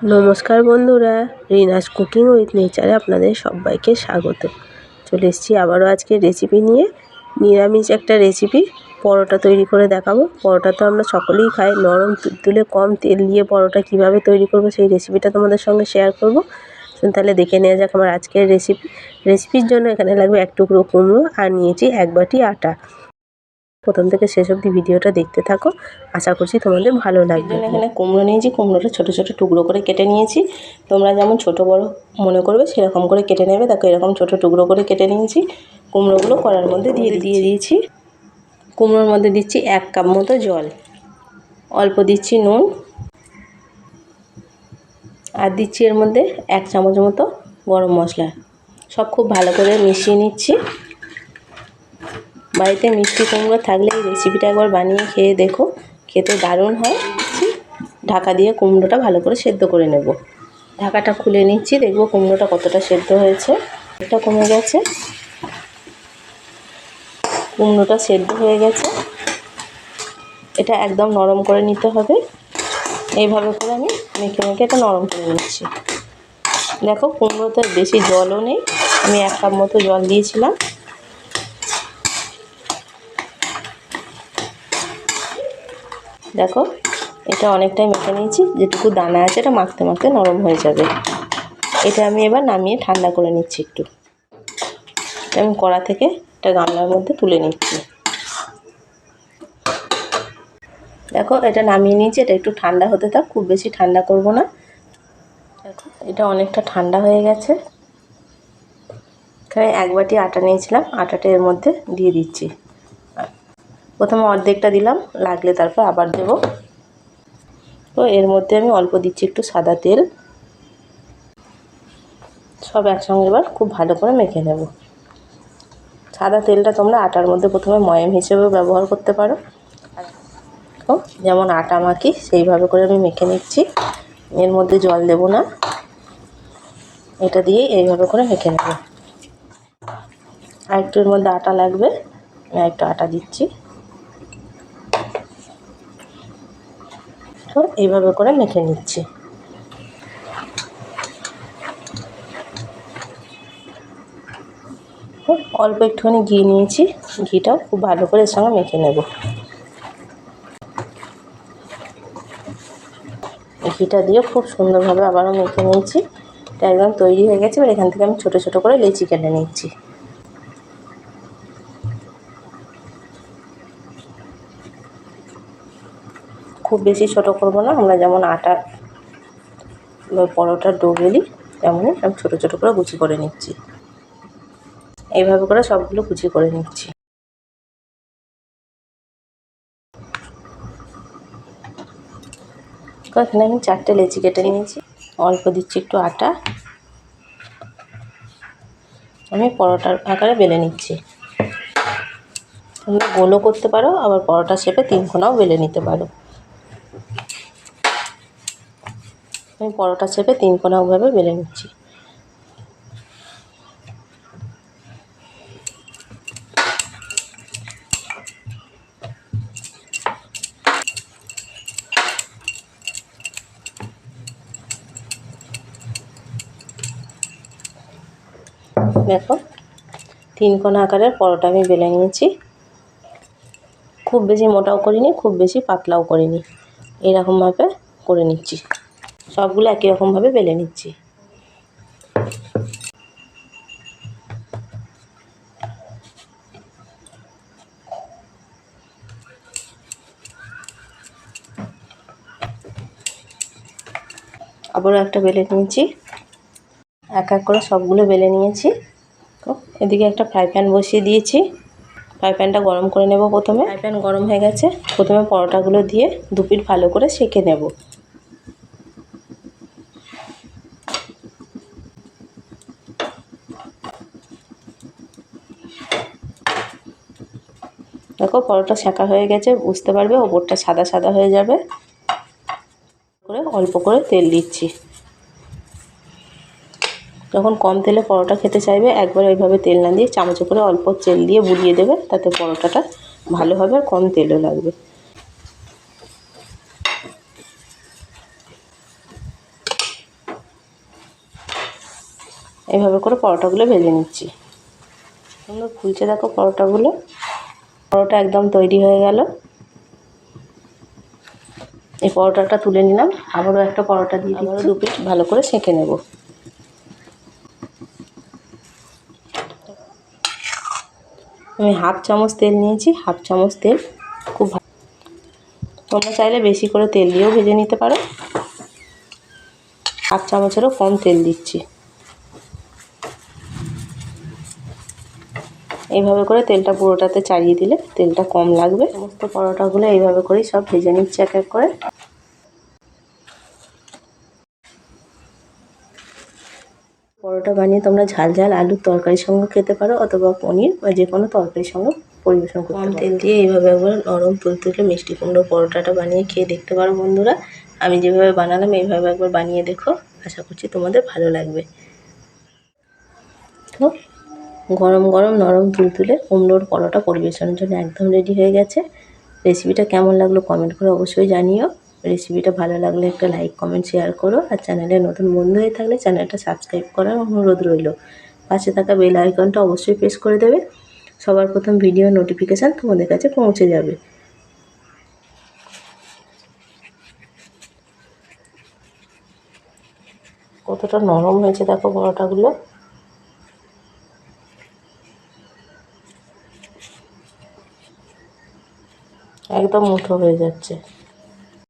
নমস্কার বন্ধুরা, Rina's cooking with নেচারে আপনাদের সবাইকে স্বাগত। চলে এসেছি আবারও আজকে রেসিপি নিয়ে। নিরামিষ একটা রেসিপি, পরোটা তৈরি করে দেখাবো। পরোটা তো আমরা সকলেই খাই, নরম তুলে কম তেল দিয়ে পরোটা কিভাবে তৈরি করব সেই রেসিপিটা তোমাদের সঙ্গে শেয়ার করব। তাহলে দেখে নেওয়া যাক আমার আজকের রেসিপির জন্য এখানে লাগবে 1 টুকরো কুমড়ো আর নিয়েছি 1 বাটি আটা। প্রথম থেকে শেষ অবধি ভিডিওটা দেখতে থাকো, আশা করছি তোমাদের ভালো লাগবে। এখানে কুমড়ো নিয়েছি, কুমড়োটা ছোট ছোট টুকরো করে কেটে নিয়েছি। তোমরা যেমন ছোট বড় মনে করবে সেরকম করে কেটে নেবে। দেখো এরকম ছোট টুকরো করে কেটে নিয়েছি। কুমড়োগুলো কড়ার মধ্যে দিয়ে দিয়েছি। কুমড়োর মধ্যে দিচ্ছি 1 কাপ মতো জল, অল্প দিচ্ছি নুন, আর দিচ্ছি এর মধ্যে 1 চামচ মতো গরম মশলা। সব খুব ভালো করে মিশিয়ে নিচ্ছি। বাড়িতে মিষ্টি কুমড়ো থাকলে এই রেসিপিটা একবার বানিয়ে খেয়ে দেখো, খেতে দারুণ হয়। ঢাকা দিয়ে কুমড়োটা ভালো করে সেদ্ধ করে নেব। ঢাকাটা খুলে নিচ্ছি, দেখব কুমড়োটা কতটা সেদ্ধ হয়েছে। এটা কমে গেছে, কুমড়োটা সেদ্ধ হয়ে গেছে। এটা একদম নরম করে নিতে হবে। এইভাবে করে আমি মেখে মেখে এটা নরম করে নিচ্ছি। দেখো কুমড়োতে বেশি জলও নেই, আমি 1 কাপ মতো জল দিয়েছিলাম। দেখো এটা অনেকটাই মেখে নিয়েছি, যেটুকু দানা আছে এটা মাখতে মাখতে নরম হয়ে যাবে। এটা আমি এবার নামিয়ে ঠান্ডা করে নিচ্ছি একটু। আমি কড়া থেকে একটা গামলার মধ্যে তুলে নিচ্ছি। দেখো এটা নামিয়ে নিয়েছি, এটা একটু ঠান্ডা হতে থাক, খুব বেশি ঠান্ডা করব না। দেখো এটা অনেকটা ঠান্ডা হয়ে গেছে। এখানে 1 বাটি আটা নিয়েছিলাম, আটাটা এর মধ্যে দিয়ে দিচ্ছি। প্রথমে অর্ধেকটা দিলাম, লাগলে তারপর আবার দেব। তো এর মধ্যে আমি অল্প দিচ্ছি একটু সাদা তেল। সব একসঙ্গে এবার খুব ভালো করে মেখে নেব। সাদা তেলটা তোমরা আটার মধ্যে প্রথমে ময়াম হিসেবেও ব্যবহার করতে পারো। যেমন আটা মাখি সেইভাবে করে আমি মেখে নিচ্ছি। এর মধ্যে জল দেব না, এটা দিয়ে এইভাবে করে মেখে নেব। আর একটু এর মধ্যে আটা লাগবে, আমি একটু আটা দিচ্ছি। তো এইভাবে করে মেখে নিচ্ছি। অল্প একটুখানি ঘি নিয়েছি, ঘিটাও খুব ভালো করে এর সঙ্গে মেখে নেব। ঘিটা দিয়ে খুব সুন্দরভাবে আবারও মেখে নিয়েছি। এটা একদম তৈরি হয়ে গেছে। এবার এখান থেকে আমি ছোটো ছোটো করে লেচি কেটে নিচ্ছি। খুব বেশি ছোটো করবো না, আমরা যেমন আটা পরোটার ডো বেলি তেমনই আমি ছোটো ছোটো করে কুচি করে নিচ্ছি। এইভাবে করে সবগুলো কুচি করে নিচ্ছি। এখানে আমি 4টে লেচি কেটে নিয়েছি, অল্প দিচ্ছি একটু আটা। আমি পরোটার আকারে বেলে নিচ্ছি। তোমরা গোলও করতে পারো, আবার পরোটা শেপে 3 কোনাও বেলে নিতে পারো। আমি পরোটা শেপে 3 কোনাভাবে বেলে নিচ্ছি। দেখো 3 কোনা আকারের পরোটা আমি বেলে নিয়েছি। খুব বেশি মোটাও করিনি, খুব বেশি পাতলাও করিনি, এইরকমভাবে করে নিচ্ছি। সবগুলো একই রকমভাবে বেলে নিচ্ছি। আবারও একটা বেলে নিয়েছি। এক এক করে সবগুলো বেলে নিয়েছি। তো এদিকে একটা ফ্রাই প্যান বসিয়ে দিয়েছি। ফ্রাই প্যানটা গরম করে নেব। প্রথমে ফ্রাই প্যান গরম হয়ে গেছে, প্রথমে পরোটাগুলো দিয়ে 2 পিঠ ভালো করে সেঁকে নেব। দেখো পরোটা সেঁকা হয়ে গেছে, বুঝতে পারবে ওপরটা সাদা সাদা হয়ে যাবে। করে অল্প করে তেল দিচ্ছি। যখন কম তেলে পরোটা খেতে চাইবে একবার এইভাবে তেল না দিয়ে চামচে করে অল্প তেল দিয়ে বুলিয়ে দেবে, তাতে পরোটাটা ভালো হবে আর কম তেলও লাগবে। এইভাবে করে পরোটাগুলো ভেজে নিচ্ছি। সুন্দর ফুলছে দেখো পরোটাগুলো। পরোটা একদম তৈরি হয়ে গেল। এই পরোটাটা তুলে নিলাম। আবারও একটা পরোটা দিয়ে আবারও 2 পিস ভালো করে সেঁকে নেব। আমি হাফ চামচ তেল নিয়েছি, হাফ চামচ তেল। খুব ভালো, তোমরা চাইলে বেশি করে তেল দিয়েও ভেজে নিতে পারো। হাফ চামচেরও কম তেল দিচ্ছি। এইভাবে করে তেলটা পুরোটাতে চাড়িয়ে দিলে তেলটা কম লাগবে। সমস্ত পরোটাগুলো এইভাবে করেই সব ভেজে নিচ্ছি এক এক করে। পরোটা বানিয়ে তোমরা ঝাল ঝাল আলুর তরকারির সঙ্গে খেতে পারো, অথবা পনির বা যে কোনো তরকারির সঙ্গে পরিবেশন করতে পারো। কম তেল দিয়ে এইভাবে একবার নরম তুলতুলে মিষ্টি কুমড়োর পরোটাটা বানিয়ে খেয়ে দেখতে পারো বন্ধুরা। আমি যেভাবে বানালাম এইভাবে একবার বানিয়ে দেখো, আশা করছি তোমাদের ভালো লাগবে। তো গরম গরম নরম তুলতুলে কুমড়োর পরোটা পরিবেশনের জন্য একদম রেডি হয়ে গেছে। রেসিপিটা কেমন লাগলো কমেন্ট করে অবশ্যই জানিও। রেসিপিটা ভালো লাগলে একটা লাইক কমেন্ট শেয়ার করো, আর চ্যানেলে নতুন বন্ধু হয়ে থাকলে চ্যানেলটা সাবস্ক্রাইব করার অনুরোধ রইল। পাশে থাকা বেল আইকনটা অবশ্যই প্রেস করে দেবে, সবার প্রথম ভিডিও নোটিফিকেশান তোমাদের কাছে পৌঁছে যাবে। কতটা নরম হয়েছে দেখো পরোটাগুলো। একদম মুঠো হয়ে যাচ্ছে।